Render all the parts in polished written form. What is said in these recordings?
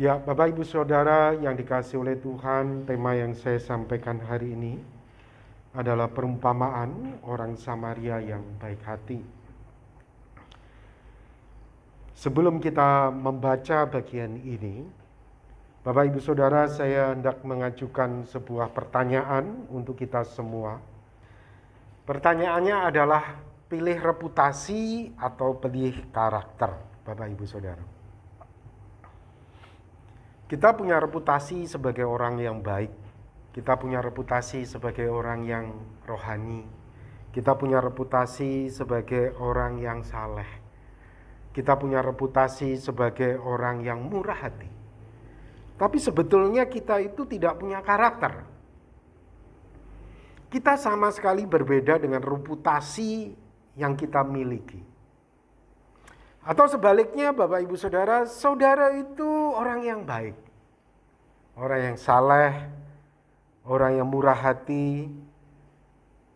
Ya, Bapak Ibu Saudara yang dikasihi oleh Tuhan, tema yang saya sampaikan hari ini adalah perumpamaan orang Samaria yang baik hati. Sebelum kita membaca bagian ini, Bapak Ibu Saudara, saya hendak mengajukan sebuah pertanyaan untuk kita semua. Pertanyaannya adalah pilih reputasi atau pilih karakter, Bapak Ibu Saudara. Kita punya reputasi sebagai orang yang baik. Kita punya reputasi sebagai orang yang rohani. Kita punya reputasi sebagai orang yang saleh. Kita punya reputasi sebagai orang yang murah hati. Tapi sebetulnya kita itu tidak punya karakter. Kita sama sekali berbeda dengan reputasi yang kita miliki. Atau sebaliknya Bapak Ibu Saudara, saudara itu orang yang baik. Orang yang saleh, orang yang murah hati.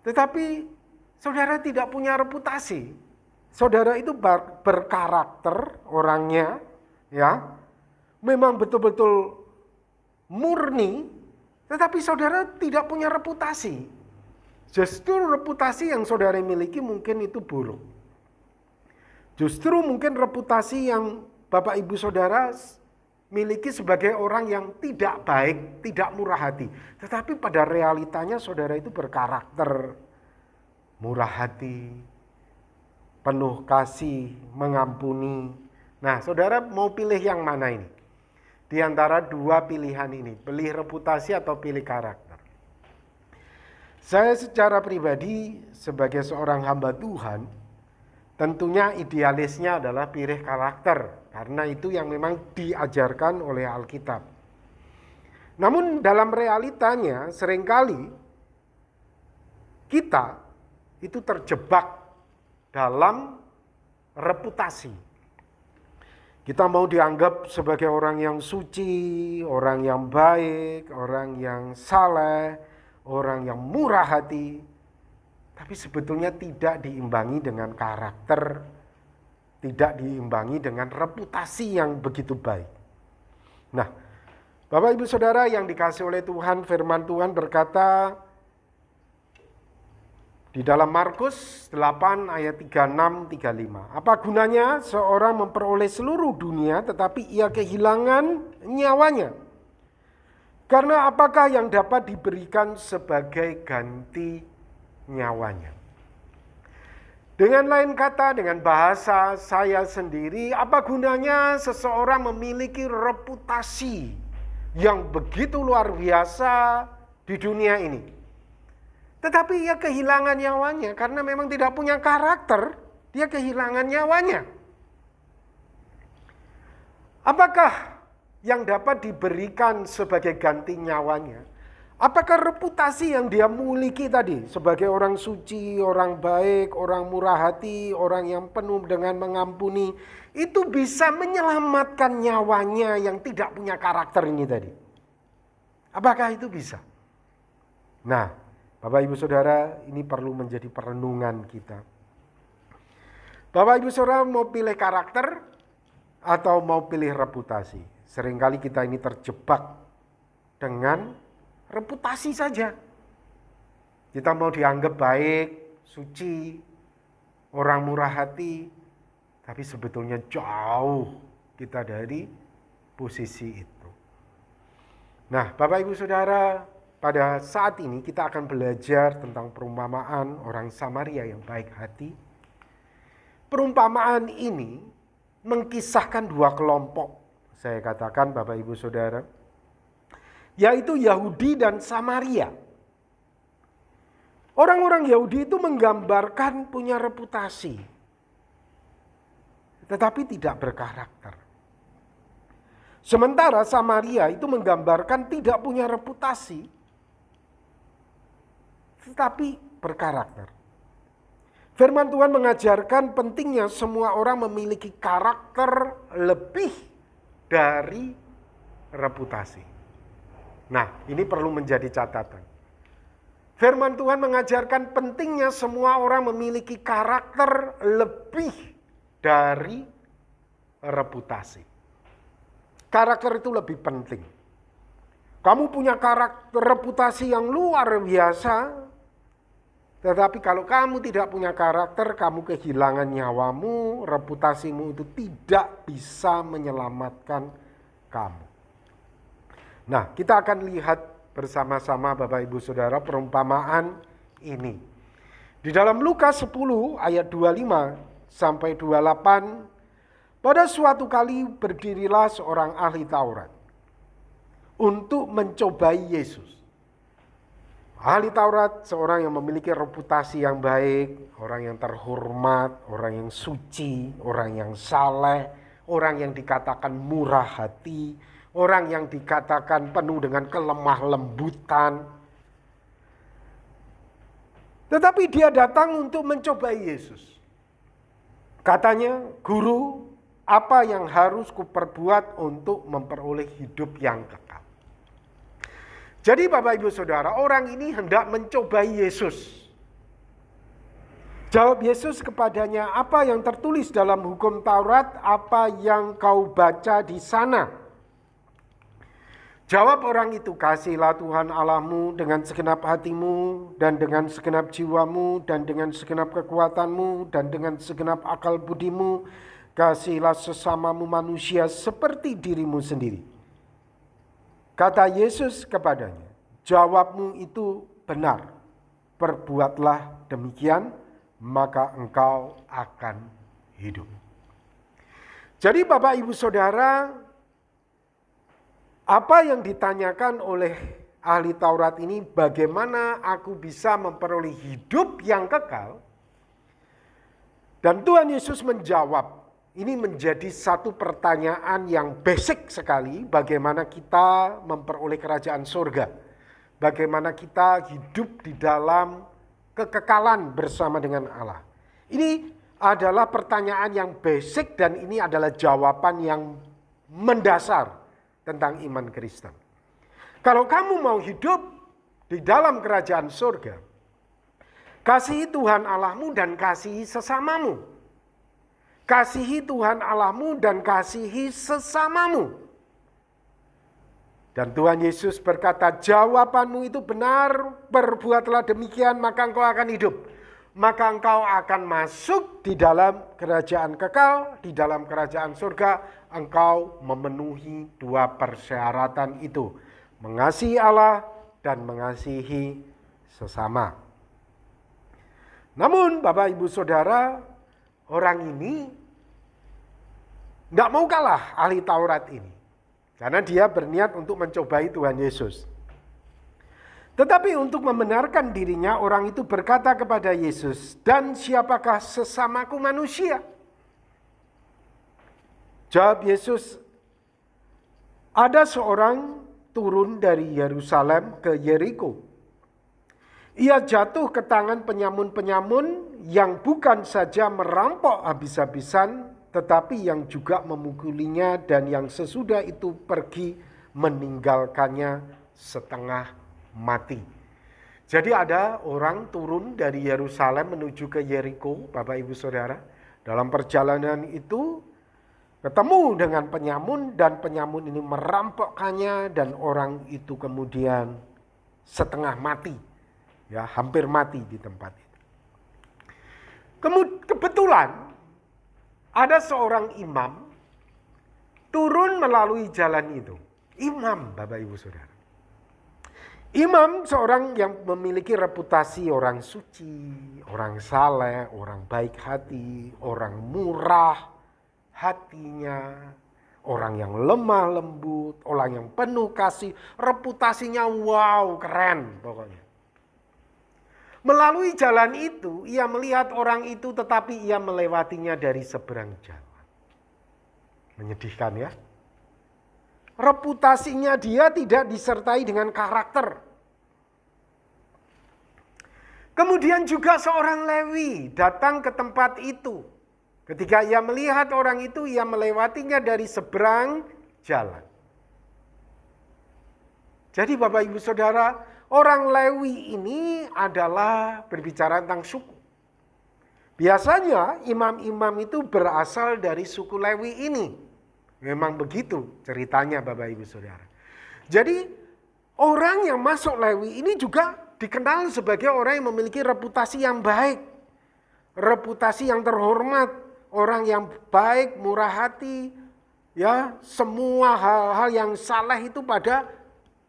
Tetapi saudara tidak punya reputasi. Saudara itu berkarakter orangnya, ya. Memang betul-betul murni, tetapi saudara tidak punya reputasi. Justru reputasi yang saudara miliki mungkin itu buruk. Justru mungkin reputasi yang Bapak Ibu Saudara miliki sebagai orang yang tidak baik, tidak murah hati. Tetapi pada realitanya saudara itu berkarakter murah hati, penuh kasih, mengampuni. Nah, saudara mau pilih yang mana ini? Di antara dua pilihan ini, pilih reputasi atau pilih karakter. Saya secara pribadi sebagai seorang hamba Tuhan, tentunya idealisnya adalah pilih karakter, karena itu yang memang diajarkan oleh Alkitab. Namun dalam realitanya seringkali kita itu terjebak dalam reputasi. Kita mau dianggap sebagai orang yang suci, orang yang baik, orang yang saleh, orang yang murah hati. Tapi sebetulnya tidak diimbangi dengan karakter, tidak diimbangi dengan reputasi yang begitu baik. Nah, Bapak Ibu Saudara yang dikasihi oleh Tuhan, firman Tuhan berkata di dalam Markus 8 ayat 36-35. Apa gunanya seorang memperoleh seluruh dunia tetapi ia kehilangan nyawanya? Karena apakah yang dapat diberikan sebagai ganti nyawanya? Dengan lain kata, dengan bahasa saya sendiri, apa gunanya seseorang memiliki reputasi yang begitu luar biasa di dunia ini, tetapi ia kehilangan nyawanya karena memang tidak punya karakter, dia kehilangan nyawanya. Apakah yang dapat diberikan sebagai ganti nyawanya? Apakah reputasi yang dia miliki tadi sebagai orang suci, orang baik, orang murah hati, orang yang penuh dengan mengampuni, itu bisa menyelamatkan nyawanya yang tidak punya karakter ini tadi? Apakah itu bisa? Nah, Bapak Ibu Saudara, ini perlu menjadi perenungan kita. Bapak Ibu Saudara mau pilih karakter atau mau pilih reputasi? Seringkali kita ini terjebak dengan reputasi saja. Kita mau dianggap baik, suci, orang murah hati, tapi sebetulnya jauh kita dari posisi itu. Nah, Bapak Ibu Saudara, pada saat ini kita akan belajar tentang perumpamaan orang Samaria yang baik hati. Perumpamaan ini mengkisahkan dua kelompok, saya katakan Bapak Ibu Saudara, yaitu Yahudi dan Samaria. Orang-orang Yahudi itu menggambarkan punya reputasi, tetapi tidak berkarakter. Sementara Samaria itu menggambarkan tidak punya reputasi, tetapi berkarakter. Firman Tuhan mengajarkan pentingnya semua orang memiliki karakter lebih dari reputasi. Nah, ini perlu menjadi catatan. Firman Tuhan mengajarkan pentingnya semua orang memiliki karakter lebih dari reputasi. karakter itu lebih penting. Kamu punya karakter reputasi yang luar biasa, tetapi kalau kamu tidak punya karakter, kamu kehilangan nyawamu, reputasimu itu tidak bisa menyelamatkan kamu. Nah, kita akan lihat bersama-sama Bapak Ibu Saudara perumpamaan ini. Di dalam Lukas 10 ayat 25 sampai 28, pada suatu kali berdirilah seorang ahli Taurat untuk mencobai Yesus. Ahli Taurat seorang yang memiliki reputasi yang baik, orang yang terhormat, orang yang suci, orang yang saleh, orang yang dikatakan murah hati, orang yang dikatakan penuh dengan kelemah lembutan. Tetapi dia datang untuk mencobai Yesus. Katanya, "Guru, apa yang harus kuperbuat untuk memperoleh hidup yang kekal?" Jadi Bapak Ibu Saudara, orang ini hendak mencobai Yesus. Jawab Yesus kepadanya, "Apa yang tertulis dalam hukum Taurat, apa yang kau baca di sana?" Jawab orang itu, "Kasihilah Tuhan Allahmu dengan segenap hatimu, dan dengan segenap jiwamu, dan dengan segenap kekuatanmu, dan dengan segenap akal budimu. Kasihilah sesamamu manusia seperti dirimu sendiri." Kata Yesus kepadanya, "Jawabmu itu benar. Perbuatlah demikian, maka engkau akan hidup." Jadi Bapak Ibu Saudara, apa yang ditanyakan oleh ahli Taurat ini, bagaimana aku bisa memperoleh hidup yang kekal? Dan Tuhan Yesus menjawab. Ini menjadi satu pertanyaan yang basic sekali, bagaimana kita memperoleh kerajaan surga. Bagaimana kita hidup di dalam kekekalan bersama dengan Allah. Ini adalah pertanyaan yang basic dan ini adalah jawaban yang mendasar tentang iman Kristen. Kalau kamu mau hidup di dalam kerajaan surga, kasihi Tuhan Allahmu dan kasihi sesamamu. Kasihi Tuhan Allahmu dan kasihi sesamamu. Dan Tuhan Yesus berkata, "Jawabanmu itu benar, perbuatlah demikian, maka engkau akan hidup. Maka engkau akan masuk di dalam kerajaan kekal, di dalam kerajaan surga. Engkau memenuhi dua persyaratan itu, mengasihi Allah dan mengasihi sesama." Namun Bapak Ibu Saudara, orang ini tidak mau kalah ahli Taurat ini. Karena dia berniat untuk mencobai Tuhan Yesus. Tetapi untuk membenarkan dirinya, orang itu berkata kepada Yesus, "Dan siapakah sesamaku manusia?" Jawab Yesus, "Ada seorang turun dari Yerusalem ke Yeriko. Ia jatuh ke tangan penyamun-penyamun yang bukan saja merampok habis-habisan, tetapi yang juga memukulinya dan yang sesudah itu pergi meninggalkannya setengah mati." Jadi ada orang turun dari Yerusalem menuju ke Yeriko, Bapak Ibu Saudara. Dalam perjalanan itu ketemu dengan penyamun dan penyamun ini merampokkannya dan orang itu kemudian setengah mati. Ya, hampir mati di tempat itu. Kebetulan ada seorang imam turun melalui jalan itu. Imam, Bapak Ibu Saudara. Imam seorang yang memiliki reputasi orang suci, orang saleh, orang baik hati, orang murah hatinya, orang yang lemah lembut, orang yang penuh kasih, reputasinya wow, keren pokoknya. Melalui jalan itu, ia melihat orang itu tetapi ia melewatinya dari seberang jalan. Menyedihkan ya. Reputasinya dia tidak disertai dengan karakter. Kemudian juga seorang Lewi datang ke tempat itu. Ketika ia melihat orang itu, ia melewatinya dari seberang jalan. Jadi Bapak Ibu Saudara, orang Lewi ini adalah berbicara tentang suku. Biasanya imam-imam itu berasal dari suku Lewi ini. Memang begitu ceritanya Bapak Ibu Saudara. Jadi orang yang masuk Lewi ini juga dikenal sebagai orang yang memiliki reputasi yang baik. Reputasi yang terhormat. Orang yang baik, murah hati. Ya, semua hal-hal yang salah itu pada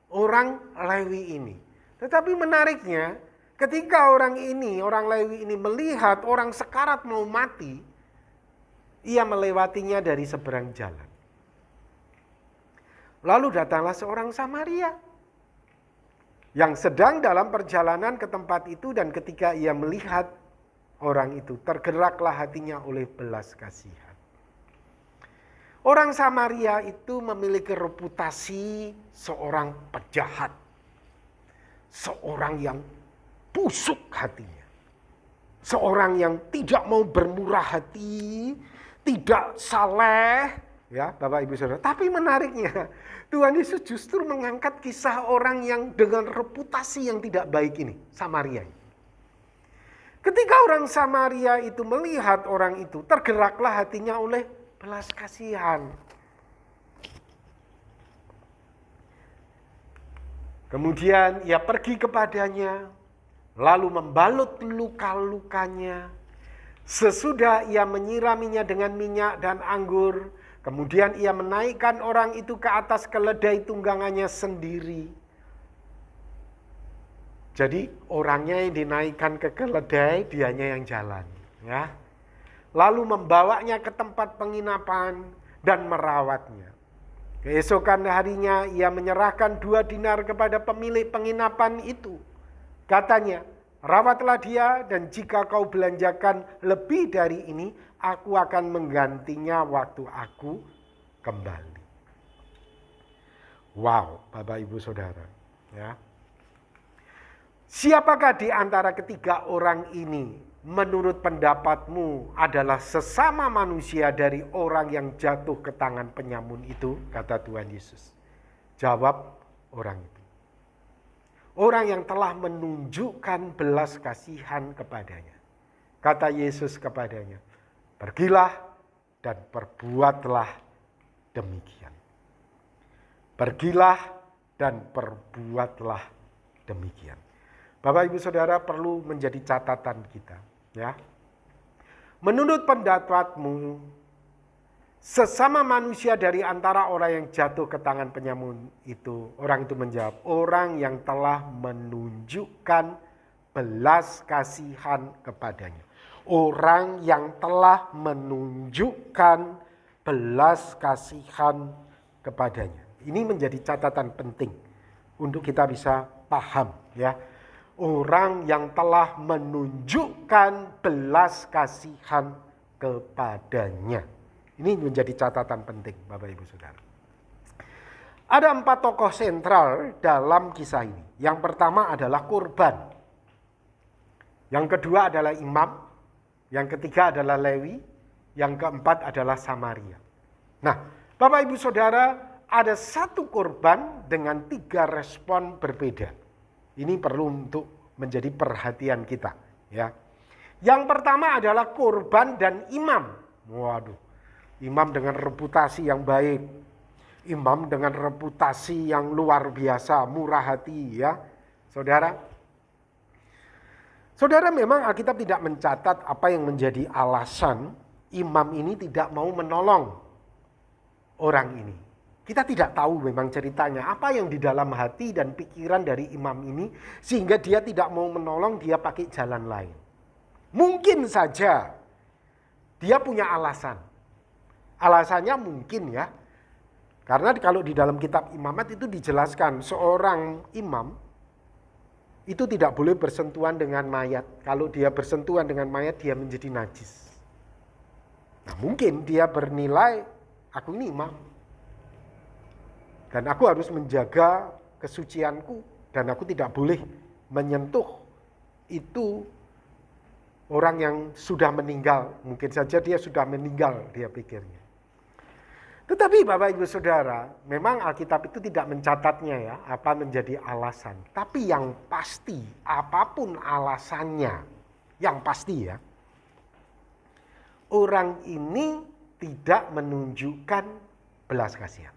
orang Lewi ini. Tetapi menariknya, ketika orang Lewi ini melihat orang sekarat mau mati, ia melewatinya dari seberang jalan. Lalu datanglah seorang Samaria yang sedang dalam perjalanan ke tempat itu, dan ketika ia melihat orang itu, tergeraklah hatinya oleh belas kasihan. Orang Samaria itu memiliki reputasi seorang penjahat. Seorang yang busuk hatinya. Seorang yang tidak mau bermurah hati, tidak saleh, ya Bapak Ibu Saudara. Tapi menariknya, Tuhan Yesus justru mengangkat kisah orang yang dengan reputasi yang tidak baik ini, Samaria. Ketika orang Samaria itu melihat orang itu, tergeraklah hatinya oleh belas kasihan. Kemudian ia pergi kepadanya, lalu membalut luka-lukanya. Sesudah ia menyiraminya dengan minyak dan anggur, kemudian ia menaikkan orang itu ke atas keledai tunggangannya sendiri. Jadi orangnya yang dinaikkan ke keledai, dianya yang jalan, ya. Lalu membawanya ke tempat penginapan dan merawatnya. Keesokan harinya ia menyerahkan 2 dinar kepada pemilik penginapan itu. Katanya, rawatlah dia, dan jika kau belanjakan lebih dari ini, aku akan menggantinya waktu aku kembali. Wow, Bapak Ibu Saudara, ya. Siapakah di antara ketiga orang ini menurut pendapatmu adalah sesama manusia dari orang yang jatuh ke tangan penyamun itu? Kata Tuhan Yesus. Jawab orang itu. Orang yang telah menunjukkan belas kasihan kepadanya. Kata Yesus kepadanya, pergilah dan perbuatlah demikian. Pergilah dan perbuatlah demikian. Bapak Ibu Saudara, perlu menjadi catatan kita, ya. Menurut pendapatmu, sesama manusia dari antara orang yang jatuh ke tangan penyamun itu, orang itu menjawab, orang yang telah menunjukkan belas kasihan kepadanya. Orang yang telah menunjukkan belas kasihan kepadanya. Ini menjadi catatan penting untuk kita bisa paham, ya. Orang yang telah menunjukkan belas kasihan kepadanya. Ini menjadi catatan penting, Bapak Ibu Saudara. Ada 4 tokoh sentral dalam kisah ini. Yang pertama adalah korban. Yang kedua adalah imam. Yang ketiga adalah Lewi. Yang keempat adalah Samaria. Nah, Bapak Ibu Saudara, ada 1 korban dengan 3 respon berbeda. Ini perlu untuk menjadi perhatian kita, ya. Yang pertama adalah korban dan imam. Waduh, imam dengan reputasi yang baik, imam dengan reputasi yang luar biasa, murah hati, ya. Saudara, memang Alkitab tidak mencatat apa yang menjadi alasan imam ini tidak mau menolong orang ini. Kita tidak tahu memang ceritanya, apa yang di dalam hati dan pikiran dari imam ini, sehingga dia tidak mau menolong, dia pakai jalan lain. Mungkin saja dia punya alasan. Alasannya mungkin, ya, karena kalau di dalam kitab imamat itu dijelaskan, seorang imam itu tidak boleh bersentuhan dengan mayat. Kalau dia bersentuhan dengan mayat, dia menjadi najis. Nah, mungkin dia bernilai, aku ini imam, dan aku harus menjaga kesucianku, dan aku tidak boleh menyentuh itu orang yang sudah meninggal. Mungkin saja dia sudah meninggal, dia pikirnya. Tetapi Bapak Ibu Saudara, memang Alkitab itu tidak mencatatnya, ya, apa menjadi alasan. Tapi yang pasti, apapun alasannya, yang pasti, ya, orang ini tidak menunjukkan belas kasihan.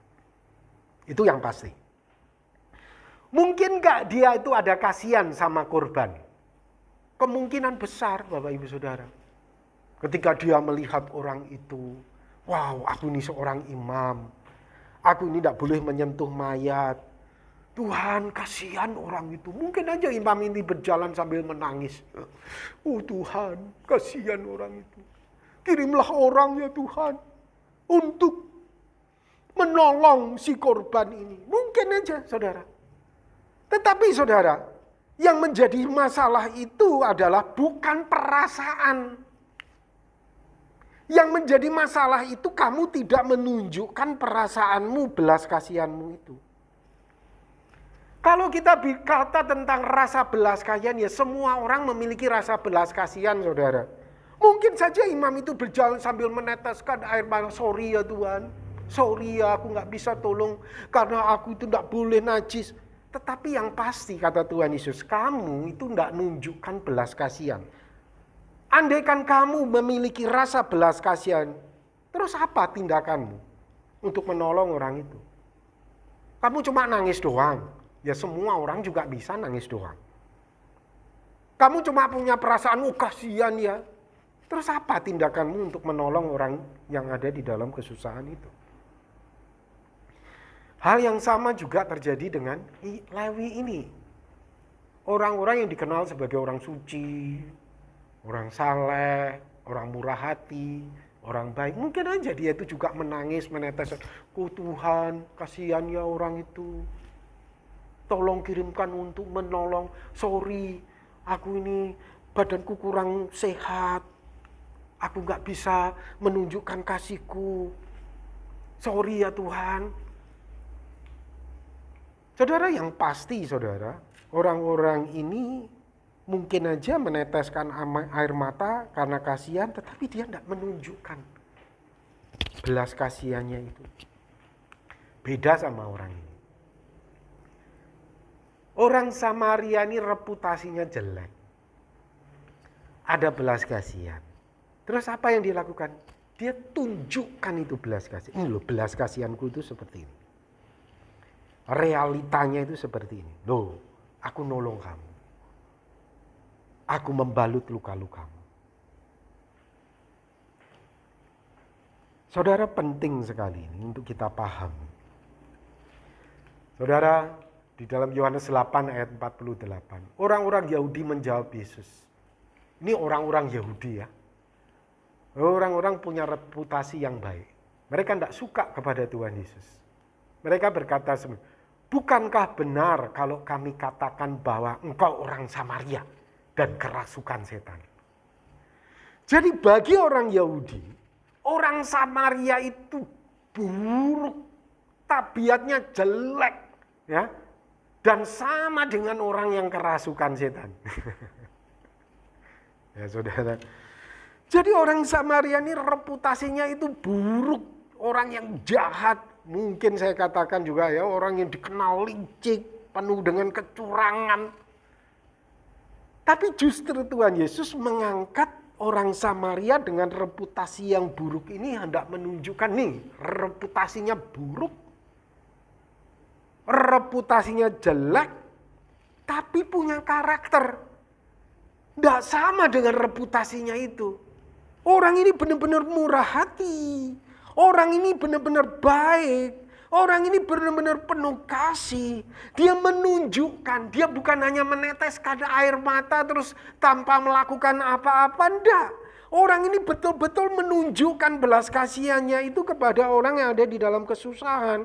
Itu yang pasti. Mungkin gak dia itu ada kasihan sama korban? Kemungkinan besar Bapak Ibu Saudara. Ketika dia melihat orang itu, wow, aku ini seorang imam. Aku ini tidak boleh menyentuh mayat. Tuhan, kasihan orang itu. Mungkin aja imam ini berjalan sambil menangis. Oh Tuhan, kasihan orang itu. Kirimlah orang ya Tuhan untuk menolong si korban ini. Mungkin aja saudara. Tetapi saudara, yang menjadi masalah itu adalah bukan perasaan. Yang menjadi masalah itu kamu tidak menunjukkan perasaanmu, belas kasihanmu itu. Kalau kita berkata tentang rasa belas kasihan, ya semua orang memiliki rasa belas kasihan, saudara. Mungkin saja imam itu berjalan sambil meneteskan air mata, sorry ya Tuhan, sorry ya aku gak bisa tolong karena aku itu gak boleh najis. Tetapi yang pasti kata Tuhan Yesus, kamu itu gak menunjukkan belas kasihan. Andaikan kamu memiliki rasa belas kasihan, terus apa tindakanmu untuk menolong orang itu? Kamu cuma nangis doang. Ya semua orang juga bisa nangis doang. Kamu cuma punya perasaan, kasihan ya. Terus apa tindakanmu untuk menolong orang yang ada di dalam kesusahan itu? Hal yang sama juga terjadi dengan Lewi ini. Orang-orang yang dikenal sebagai orang suci, orang saleh, orang murah hati, orang baik. Mungkin aja dia itu juga menangis, menetes. Tuhan, kasihan ya orang itu. Tolong kirimkan untuk menolong. Sorry, aku ini badanku kurang sehat. Aku gak bisa menunjukkan kasihku. Sorry ya Tuhan. Saudara, yang pasti saudara, orang-orang ini mungkin aja meneteskan air mata karena kasihan, tetapi dia gak menunjukkan belas kasihannya itu. Beda sama orang ini. Orang Samaria ini reputasinya jelek. Ada belas kasihan. Terus apa yang dilakukan? Dia tunjukkan itu belas kasihan. Ini loh, belas kasihanku itu seperti ini. Realitanya itu seperti ini. Loh, aku nolong kamu. Aku membalut luka-lukamu. Saudara, penting sekali ini untuk kita paham. Saudara, di dalam Yohanes 8 ayat 48. Orang-orang Yahudi menjawab Yesus. Ini orang-orang Yahudi ya. Orang-orang punya reputasi yang baik. Mereka tidak suka kepada Tuhan Yesus. Mereka berkata, bukankah benar kalau kami katakan bahwa engkau orang Samaria dan kerasukan setan? Jadi bagi orang Yahudi, orang Samaria itu buruk. Tabiatnya jelek. Ya. Dan sama dengan orang yang kerasukan setan. Ya saudara. Jadi orang Samaria ini reputasinya itu buruk. Orang yang jahat. Mungkin saya katakan juga ya, orang yang dikenal licik. Penuh dengan kecurangan. Tapi justru Tuhan Yesus mengangkat orang Samaria dengan reputasi yang buruk ini hendak menunjukkan nih. Reputasinya buruk. Reputasinya jelek, tapi punya karakter. Tidak sama dengan reputasinya itu. Orang ini benar-benar murah hati. Orang ini benar-benar baik. Orang ini benar-benar penuh kasih. Dia menunjukkan, dia bukan hanya meneteskan air mata terus tanpa melakukan apa-apa. Tidak. Orang ini betul-betul menunjukkan belas kasihannya itu kepada orang yang ada di dalam kesusahan.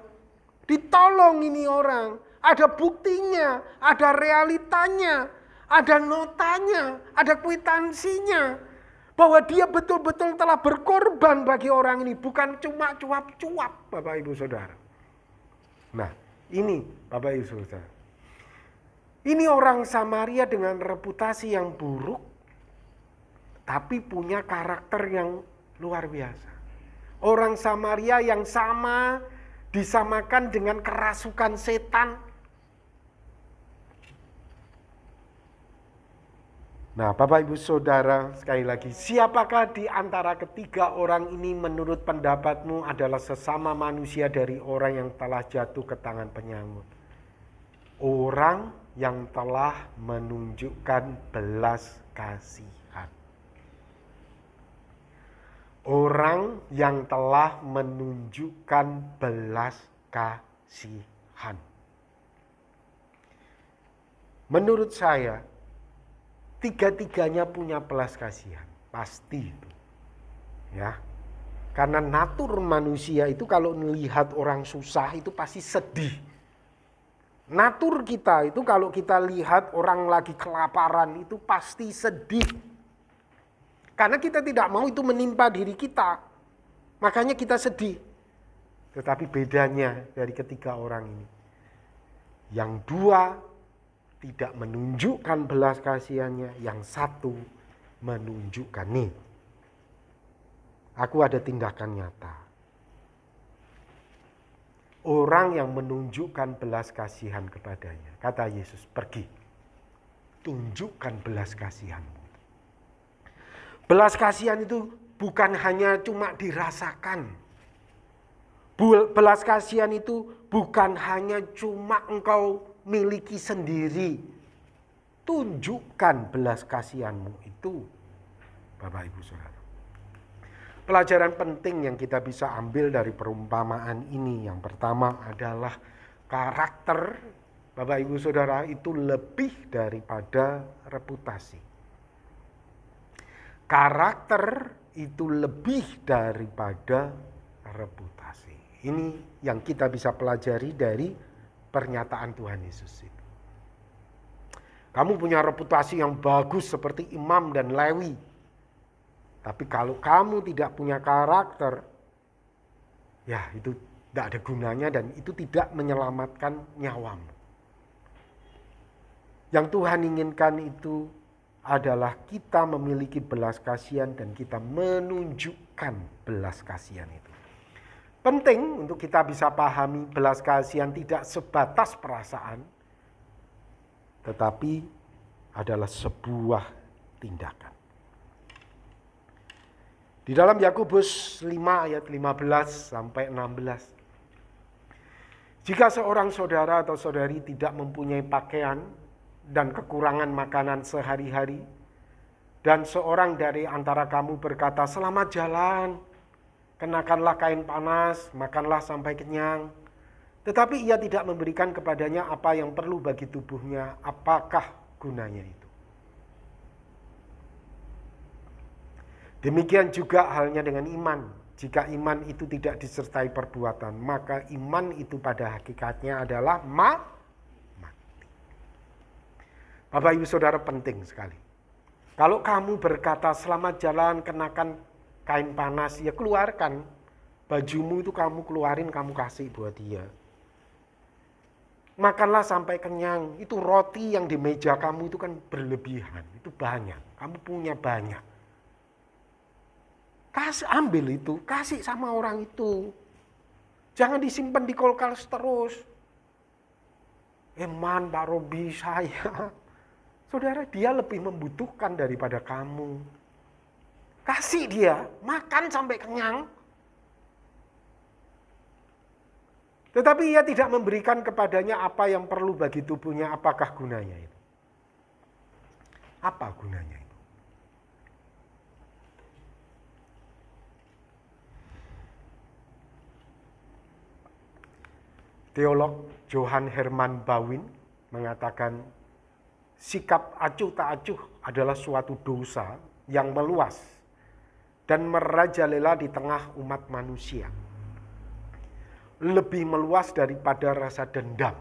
Ditolong ini orang, ada buktinya, ada realitanya, ada notanya, ada kwitansinya. Bahwa dia betul-betul telah berkorban bagi orang ini, bukan cuma cuap-cuap Bapak Ibu Saudara. Nah ini Bapak Ibu Saudara. Ini orang Samaria dengan reputasi yang buruk, tapi punya karakter yang luar biasa. Orang Samaria yang sama disamakan dengan kerasukan setan. Nah, Bapak Ibu Saudara, sekali lagi, siapakah di antara ketiga orang ini menurut pendapatmu adalah sesama manusia dari orang yang telah jatuh ke tangan penyangut? Orang yang telah menunjukkan belas kasihan. Orang yang telah menunjukkan belas kasihan. Menurut saya, tiga-tiganya punya belas kasihan, pasti itu. Ya. Karena natur manusia itu kalau melihat orang susah itu pasti sedih. Natur kita itu kalau kita lihat orang lagi kelaparan itu pasti sedih. Karena kita tidak mau itu menimpa diri kita. Makanya kita sedih. Tetapi bedanya dari ketiga orang ini. Yang dua tidak menunjukkan belas kasihannya, yang satu menunjukkan. Nih, aku ada tindakan nyata. Orang yang menunjukkan belas kasihan kepadanya, kata Yesus, pergi, tunjukkan belas kasihanmu. Belas kasihan itu bukan hanya cuma dirasakan. Belas kasihan itu bukan hanya cuma engkau miliki sendiri. Tunjukkan belas kasihanmu itu, Bapak Ibu Saudara. Pelajaran penting yang kita bisa ambil dari perumpamaan ini, yang pertama adalah karakter, Bapak Ibu Saudara, itu lebih daripada reputasi. Karakter itu lebih daripada reputasi. Ini yang kita bisa pelajari dari pernyataan Tuhan Yesus itu. Kamu punya reputasi yang bagus seperti imam dan Lewi. Tapi kalau kamu tidak punya karakter, ya itu tidak ada gunanya dan itu tidak menyelamatkan nyawamu. Yang Tuhan inginkan itu adalah kita memiliki belas kasihan dan kita menunjukkan belas kasihan itu. Penting untuk kita bisa pahami belas kasihan tidak sebatas perasaan, tetapi adalah sebuah tindakan. Di dalam Yakobus 5 ayat 15 sampai 16. Jika seorang saudara atau saudari tidak mempunyai pakaian dan kekurangan makanan sehari-hari, dan seorang dari antara kamu berkata, "Selamat jalan, kenakanlah kain panas, makanlah sampai kenyang," tetapi ia tidak memberikan kepadanya apa yang perlu bagi tubuhnya, apakah gunanya itu? Demikian juga halnya dengan iman. Jika iman itu tidak disertai perbuatan, maka iman itu pada hakikatnya adalah mati. Bapak Ibu Saudara, penting sekali. Kalau kamu berkata selamat jalan, kenakan kain panas, ya keluarkan. Bajumu itu kamu keluarin, kamu kasih buat dia. Makanlah sampai kenyang. Itu roti yang di meja kamu itu kan berlebihan. Itu banyak. Kamu punya banyak. Kasih, ambil itu, kasih sama orang itu. Jangan disimpan di kulkas terus. Eman, Pak Robi, saya. Saudara, dia lebih membutuhkan daripada kamu. Kasih dia, makan sampai kenyang. Tetapi ia tidak memberikan kepadanya apa yang perlu bagi tubuhnya, apakah gunanya itu? Apa gunanya itu? Teolog Johann Hermann Bawin mengatakan sikap acuh tak acuh adalah suatu dosa yang meluas dan merajalela di tengah umat manusia. Lebih meluas daripada rasa dendam.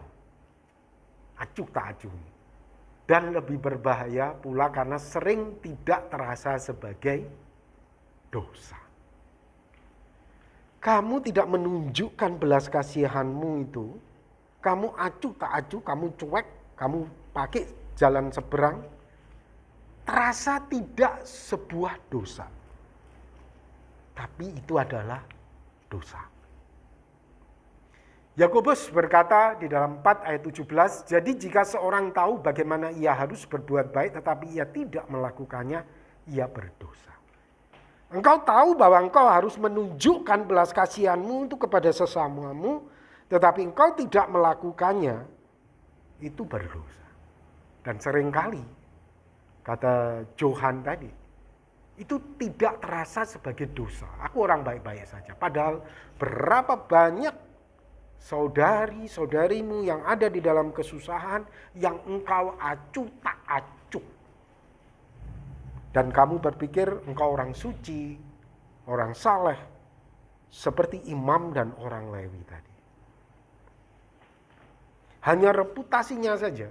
Acuh tak acuh. Dan lebih berbahaya pula karena sering tidak terasa sebagai dosa. Kamu tidak menunjukkan belas kasihanmu itu, kamu acuh tak acuh, kamu cuek, kamu pakai jalan seberang, terasa tidak sebuah dosa. Tapi itu adalah dosa. Yakobus berkata di dalam 4 ayat 17, jadi jika seorang tahu bagaimana ia harus berbuat baik tetapi ia tidak melakukannya, ia berdosa. Engkau tahu bahwa engkau harus menunjukkan belas kasihanmu untuk kepada sesamamu, tetapi engkau tidak melakukannya, itu berdosa. Dan seringkali, kata Johan tadi, itu tidak terasa sebagai dosa. Aku orang baik-baik saja. Padahal berapa banyak saudari-saudarimu yang ada di dalam kesusahan yang engkau acuh tak acuh. Dan kamu berpikir engkau orang suci, orang saleh, seperti imam dan orang Lewi tadi. Hanya reputasinya saja,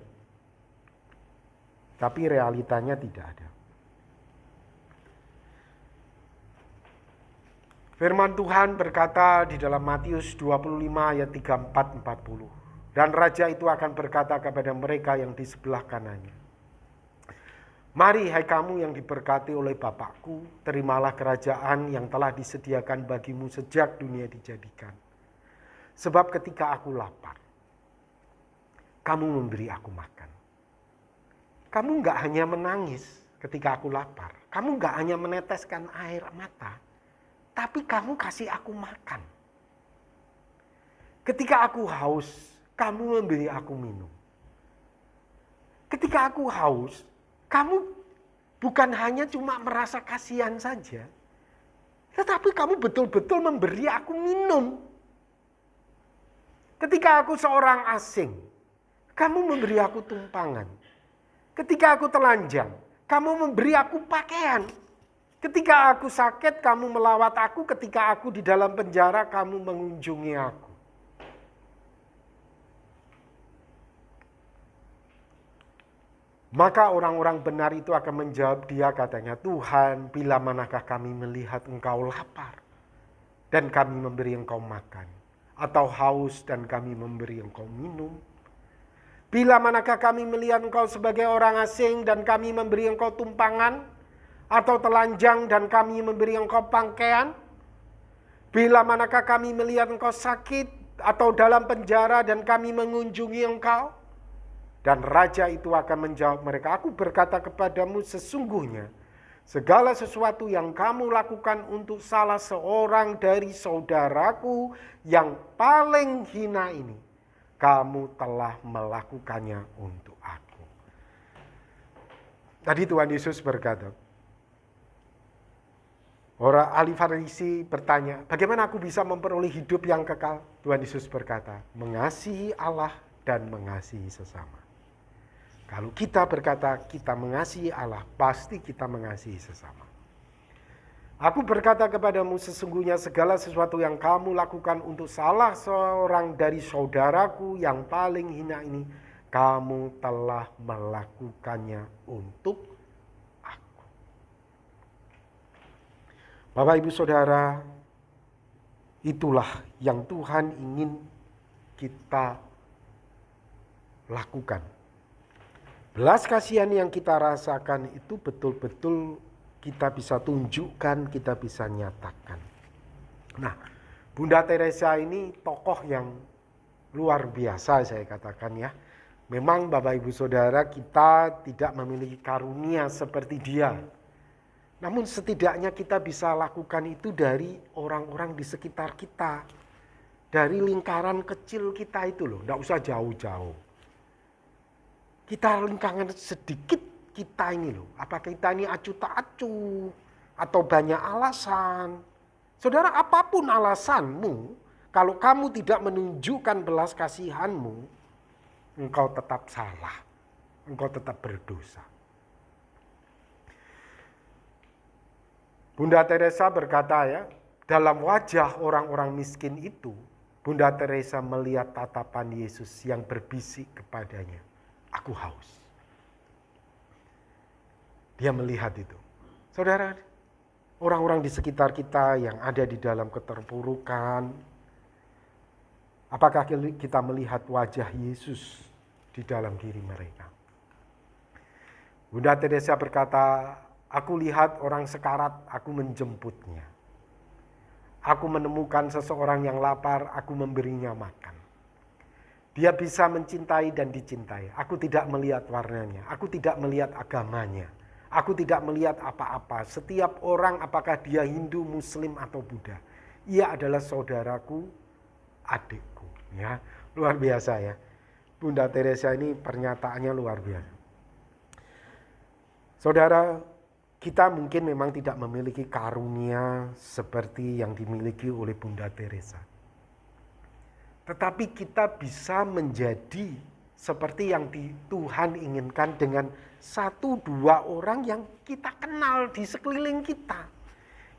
tapi realitanya tidak ada. Firman Tuhan berkata di dalam Matius 25 ayat 34-40. Dan raja itu akan berkata kepada mereka yang di sebelah kanannya, mari hai kamu yang diberkati oleh Bapakku, terimalah kerajaan yang telah disediakan bagimu sejak dunia dijadikan. Sebab ketika aku lapar, kamu memberi aku makan. Kamu gak hanya menangis ketika aku lapar. Kamu gak hanya meneteskan air mata. Tapi kamu kasih aku makan. Ketika aku haus, kamu memberi aku minum. Ketika aku haus, kamu bukan hanya cuma merasa kasihan saja, tetapi kamu betul-betul memberi aku minum. Ketika aku seorang asing, kamu memberi aku tumpangan. Ketika aku telanjang, kamu memberi aku pakaian. Ketika aku sakit, kamu melawat aku. Ketika aku di dalam penjara, kamu mengunjungi aku. Maka orang-orang benar itu akan menjawab dia katanya, Tuhan, bila manakah kami melihat engkau lapar dan kami memberi engkau makan, atau haus dan kami memberi engkau minum? Bila manakah kami melihat engkau sebagai orang asing dan kami memberi engkau tumpangan, atau telanjang dan kami memberi engkau pakaian? Bila manakah kami melihat engkau sakit atau dalam penjara dan kami mengunjungi engkau? Dan raja itu akan menjawab mereka, aku berkata kepadamu sesungguhnya segala sesuatu yang kamu lakukan untuk salah seorang dari saudaraku yang paling hina ini, kamu telah melakukannya untuk aku. Tadi Tuhan Yesus berkata, orang ahli Farisi bertanya, bagaimana aku bisa memperoleh hidup yang kekal? Tuhan Yesus berkata, mengasihi Allah dan mengasihi sesama. Kalau kita berkata kita mengasihi Allah, pasti kita mengasihi sesama. Aku berkata kepadamu sesungguhnya segala sesuatu yang kamu lakukan untuk salah seorang dari saudaraku yang paling hina ini, kamu telah melakukannya untuk aku. Bapak Ibu Saudara, itulah yang Tuhan ingin kita lakukan. Belas kasihan yang kita rasakan itu betul-betul kita bisa tunjukkan, kita bisa nyatakan. Nah, Bunda Teresa ini tokoh yang luar biasa saya katakan ya. Memang Bapak Ibu Saudara kita tidak memiliki karunia seperti dia. Namun setidaknya kita bisa lakukan itu dari orang-orang di sekitar kita. Dari lingkaran kecil kita itu loh, tidak usah jauh-jauh. Kita lingkaran sedikit kita ini loh, apakah kita ini acuh tak acuh atau banyak alasan. Saudara, apapun alasanmu, kalau kamu tidak menunjukkan belas kasihanmu, engkau tetap salah, engkau tetap berdosa. Bunda Teresa berkata ya, dalam wajah orang-orang miskin itu, Bunda Teresa melihat tatapan Yesus yang berbisik kepadanya, aku haus. Dia melihat itu. Saudara, orang-orang di sekitar kita yang ada di dalam keterpurukan, apakah kita melihat wajah Yesus di dalam diri mereka? Bunda Teresa berkata, aku lihat orang sekarat, aku menjemputnya. Aku menemukan seseorang yang lapar, aku memberinya makan. Dia bisa mencintai dan dicintai. Aku tidak melihat warnanya, aku tidak melihat agamanya, aku tidak melihat apa-apa. Setiap orang, apakah dia Hindu, Muslim, atau Buddha, ia adalah saudaraku, adikku. Ya, luar biasa ya. Bunda Teresa ini pernyataannya luar biasa. Saudara, kita mungkin memang tidak memiliki karunia seperti yang dimiliki oleh Bunda Teresa. Tetapi kita bisa menjadi seperti yang Tuhan inginkan dengan 1-2 orang yang kita kenal di sekeliling kita.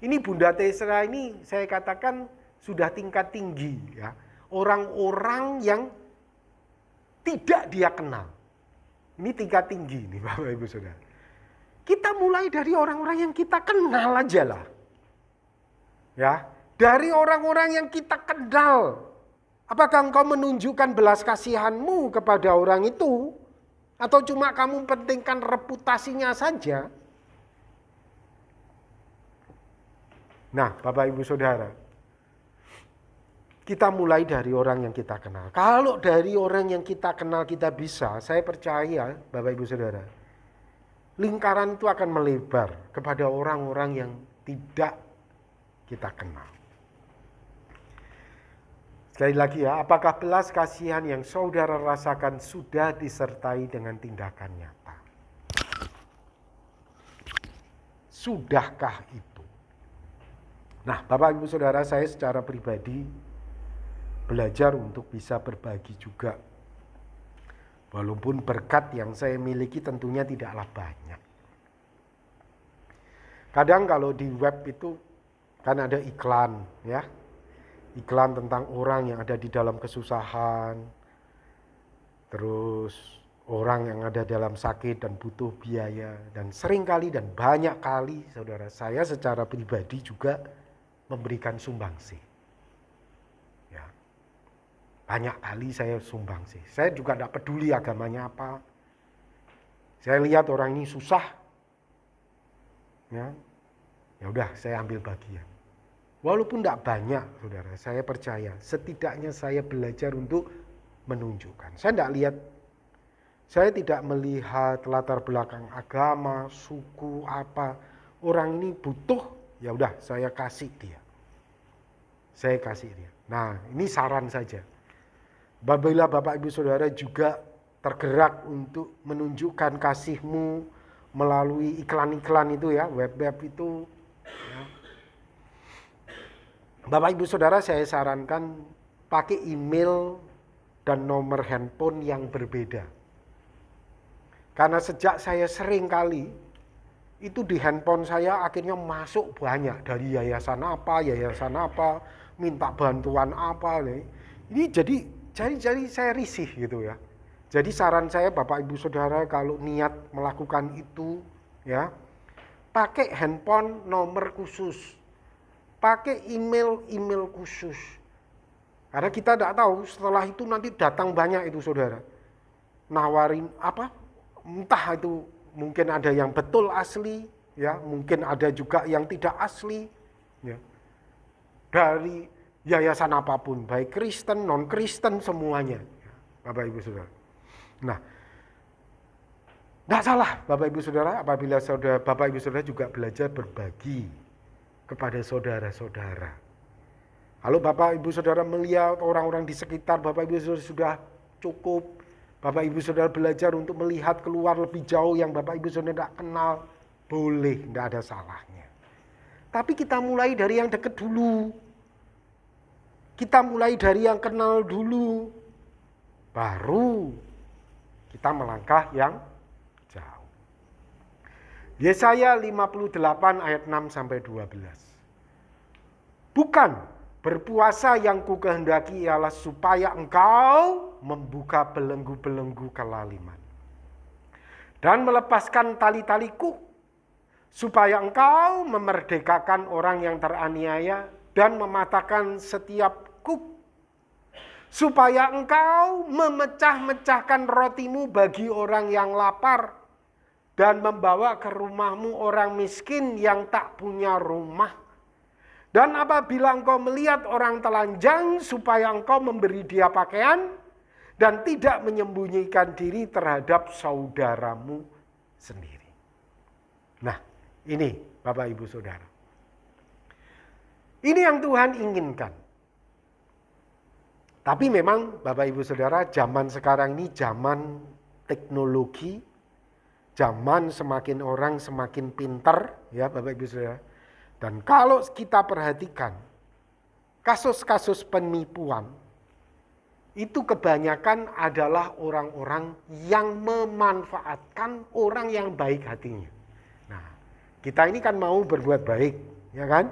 Ini Bunda Teresa ini saya katakan sudah tingkat tinggi ya. Orang-orang yang tidak dia kenal. Ini tingkat tinggi nih Bapak Ibu Saudara. Kita mulai dari orang-orang yang kita kenal aja lah. Ya, dari orang-orang yang kita kenal. Apakah engkau menunjukkan belas kasihanmu kepada orang itu? Atau cuma kamu pentingkan reputasinya saja? Nah, Bapak Ibu Saudara, kita mulai dari orang yang kita kenal. Kalau dari orang yang kita kenal kita bisa, saya percaya Bapak Ibu Saudara, lingkaran itu akan melebar kepada orang-orang yang tidak kita kenal. Sekali lagi ya, apakah belas kasihan yang saudara rasakan sudah disertai dengan tindakan nyata? Sudahkah itu? Nah, Bapak Ibu Saudara, saya secara pribadi belajar untuk bisa berbagi juga. Walaupun berkat yang saya miliki tentunya tidaklah banyak. Kadang kalau di web itu kan ada iklan ya. Iklan tentang orang yang ada di dalam kesusahan, terus orang yang ada dalam sakit dan butuh biaya. Dan seringkali dan banyak kali saudara, saya secara pribadi juga memberikan sumbangsi. Ya, banyak kali saya sumbangsi. Saya juga tidak peduli agamanya apa. Saya lihat orang ini susah, ya udah saya ambil bagian. Walaupun tidak banyak, saudara, saya percaya setidaknya saya belajar untuk menunjukkan. Saya tidak melihat latar belakang agama, suku, apa. Orang ini butuh, ya udah saya kasih dia. Saya kasih dia. Nah, ini saran saja. Apabila Bapak Ibu Saudara juga tergerak untuk menunjukkan kasihmu melalui iklan-iklan itu ya, web-web itu, ya. Bapak Ibu Saudara, saya sarankan pakai email dan nomor handphone yang berbeda. Karena sejak saya sering kali itu di handphone saya akhirnya masuk banyak dari yayasan apa, minta bantuan apa. Ini jadi saya risih gitu ya. Jadi saran saya Bapak Ibu Saudara kalau niat melakukan itu ya, pakai handphone nomor khusus. Pakai email khusus. Karena kita tidak tahu setelah itu nanti datang banyak itu saudara. Nawarin apa? Entah itu mungkin ada yang betul asli, ya, mungkin ada juga yang tidak asli, ya. Dari yayasan apapun, baik Kristen, non-Kristen semuanya, ya, Bapak Ibu Saudara. Nah, tidak salah Bapak Ibu Saudara apabila Bapak Ibu Saudara juga belajar berbagi kepada saudara-saudara. Kalau Bapak Ibu Saudara melihat orang-orang di sekitar Bapak Ibu Saudara sudah cukup, Bapak Ibu Saudara belajar untuk melihat keluar lebih jauh yang Bapak Ibu Saudara tidak kenal, boleh, tidak ada salahnya. Tapi kita mulai dari yang dekat dulu. Kita mulai dari yang kenal dulu. Baru kita melangkah yang jauh. Yesaya 58 ayat 6-12. Bukan berpuasa yang kukehendaki ialah supaya engkau membuka belenggu-belenggu kelaliman dan melepaskan tali-taliku, supaya engkau memerdekakan orang yang teraniaya dan mematahkan setiap kuk, supaya engkau memecah-mecahkan rotimu bagi orang yang lapar dan membawa ke rumahmu orang miskin yang tak punya rumah. Dan apabila engkau melihat orang telanjang, supaya engkau memberi dia pakaian dan tidak menyembunyikan diri terhadap saudaramu sendiri. Nah, ini Bapak Ibu Saudara. Ini yang Tuhan inginkan. Tapi memang Bapak Ibu Saudara, zaman sekarang ini zaman teknologi, zaman semakin orang semakin pintar, ya Bapak Ibu Saudara. Dan kalau kita perhatikan kasus-kasus penipuan, itu kebanyakan adalah orang-orang yang memanfaatkan orang yang baik hatinya. Nah, kita ini kan mau berbuat baik, ya kan?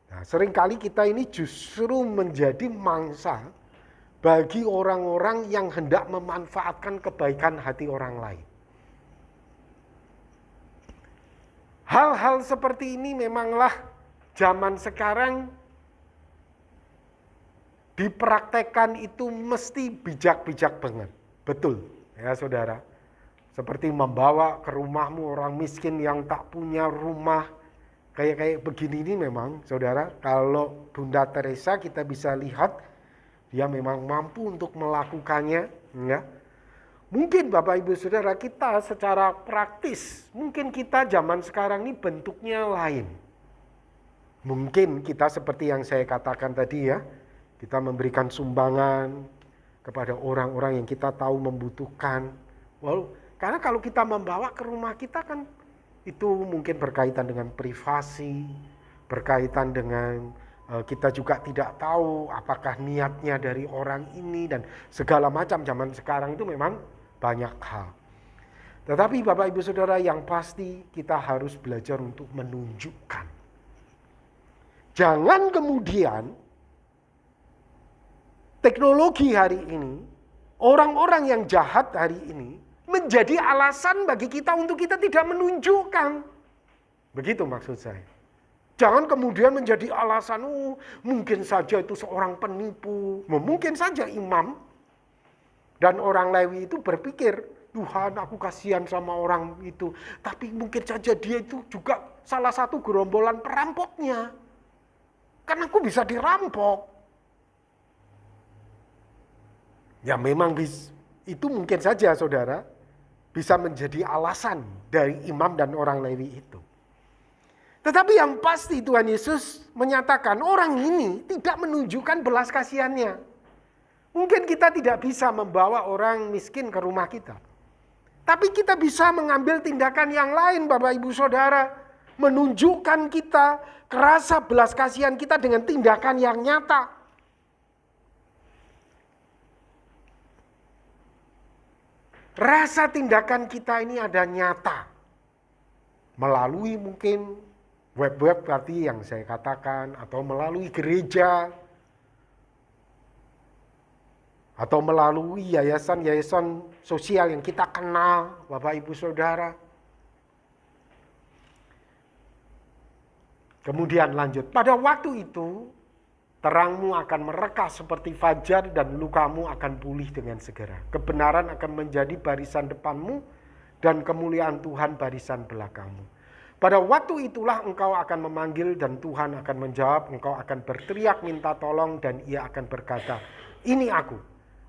Nah, seringkali kita ini justru menjadi mangsa bagi orang-orang yang hendak memanfaatkan kebaikan hati orang lain. Hal-hal seperti ini memanglah zaman sekarang dipraktekkan itu mesti bijak-bijak banget. Betul, ya saudara. Seperti membawa ke rumahmu orang miskin yang tak punya rumah. Kayak begini ini memang, saudara, kalau Bunda Teresa kita bisa lihat, dia memang mampu untuk melakukannya. Ya. Mungkin Bapak Ibu Saudara kita secara praktis, mungkin kita zaman sekarang ini bentuknya lain. Mungkin kita seperti yang saya katakan tadi ya, kita memberikan sumbangan kepada orang-orang yang kita tahu membutuhkan. Karena kalau kita membawa ke rumah kita kan itu mungkin berkaitan dengan privasi, berkaitan dengan kita juga tidak tahu apakah niatnya dari orang ini dan segala macam. Zaman sekarang itu memang banyak hal. Tetapi Bapak Ibu Saudara yang pasti kita harus belajar untuk menunjukkan. Jangan kemudian teknologi hari ini, orang-orang yang jahat hari ini menjadi alasan bagi kita untuk kita tidak menunjukkan. Begitu maksud saya. Jangan kemudian menjadi alasan, mungkin saja itu seorang penipu. Mungkin saja imam dan orang Lewi itu berpikir, Tuhan aku kasihan sama orang itu. Tapi mungkin saja dia itu juga salah satu gerombolan perampoknya. Karena aku bisa dirampok. Ya memang itu mungkin saja saudara bisa menjadi alasan dari imam dan orang Lewi itu. Tetapi yang pasti Tuhan Yesus menyatakan orang ini tidak menunjukkan belas kasihannya. Mungkin kita tidak bisa membawa orang miskin ke rumah kita. Tapi kita bisa mengambil tindakan yang lain Bapak Ibu Saudara. Menunjukkan kita kerasa belas kasihan kita dengan tindakan yang nyata. Rasa tindakan kita ini ada nyata. Melalui mungkin web-web tadi yang saya katakan, atau melalui gereja, atau melalui yayasan-yayasan sosial yang kita kenal, Bapak Ibu Saudara. Kemudian lanjut, pada waktu itu terangmu akan merekah seperti fajar dan lukamu akan pulih dengan segera. Kebenaran akan menjadi barisan depanmu dan kemuliaan Tuhan barisan belakangmu. Pada waktu itulah engkau akan memanggil dan Tuhan akan menjawab, engkau akan berteriak minta tolong dan ia akan berkata, ini aku.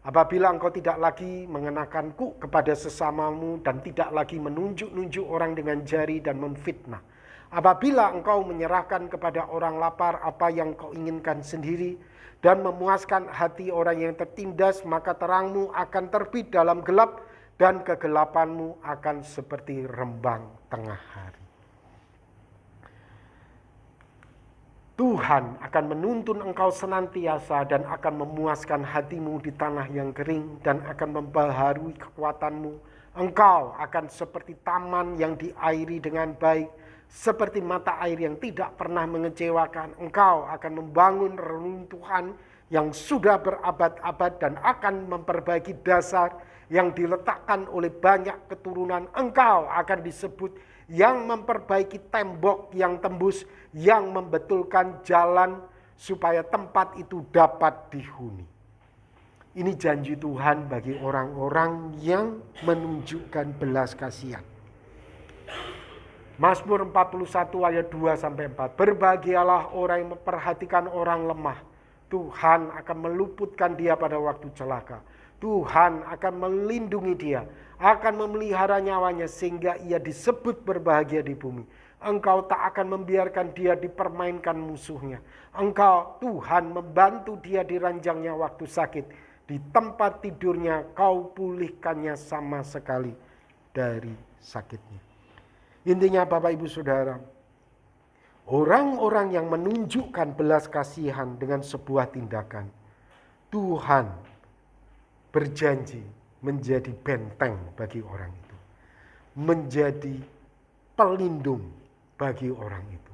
Apabila engkau tidak lagi mengenakanku kepada sesamamu dan tidak lagi menunjuk-nunjuk orang dengan jari dan memfitnah. Apabila engkau menyerahkan kepada orang lapar apa yang kau inginkan sendiri dan memuaskan hati orang yang tertindas, maka terangmu akan terbit dalam gelap dan kegelapanmu akan seperti rembang tengah hari. Tuhan akan menuntun engkau senantiasa dan akan memuaskan hatimu di tanah yang kering dan akan membaharui kekuatanmu. Engkau akan seperti taman yang diairi dengan baik, seperti mata air yang tidak pernah mengecewakan. Engkau akan membangun reruntuhan yang sudah berabad-abad dan akan memperbaiki dasar yang diletakkan oleh banyak keturunan. Engkau akan disebut yang memperbaiki tembok yang tembus, yang membetulkan jalan supaya tempat itu dapat dihuni. Ini janji Tuhan bagi orang-orang yang menunjukkan belas kasihan. Mazmur 41 ayat 2-4. Berbahagialah orang yang memperhatikan orang lemah. Tuhan akan meluputkan dia pada waktu celaka. Tuhan akan melindungi dia, akan memelihara nyawanya sehingga ia disebut berbahagia di bumi. Engkau tak akan membiarkan dia dipermainkan musuhnya. Engkau, Tuhan, membantu dia di ranjangnya waktu sakit. Di tempat tidurnya kau pulihkannya sama sekali dari sakitnya. Intinya Bapak Ibu Saudara, orang-orang yang menunjukkan belas kasihan dengan sebuah tindakan, Tuhan berjanji menjadi benteng bagi orang itu. Menjadi pelindung bagi orang itu.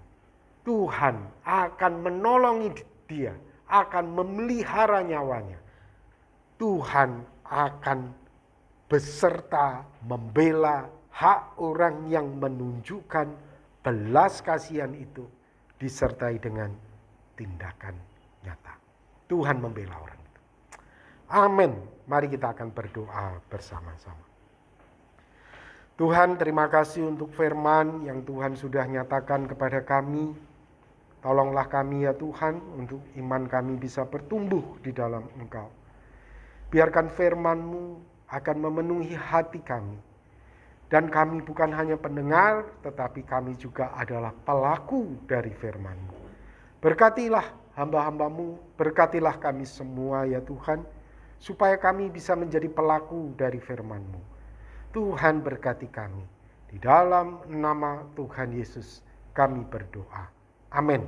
Tuhan akan menolongi dia, akan memelihara nyawanya. Tuhan akan beserta membela hak orang yang menunjukkan belas kasihan itu disertai dengan tindakan nyata. Tuhan membela orang itu. Amin. Mari kita akan berdoa bersama-sama. Tuhan, terima kasih untuk firman yang Tuhan sudah nyatakan kepada kami. Tolonglah kami ya Tuhan, untuk iman kami bisa bertumbuh di dalam Engkau. Biarkan firman-Mu akan memenuhi hati kami. Dan kami bukan hanya pendengar, tetapi kami juga adalah pelaku dari firman-Mu. Berkatilah hamba-hamba-Mu, berkatilah kami semua ya Tuhan, supaya kami bisa menjadi pelaku dari firman-Mu. Tuhan berkati kami. Di dalam nama Tuhan Yesus kami berdoa. Amin.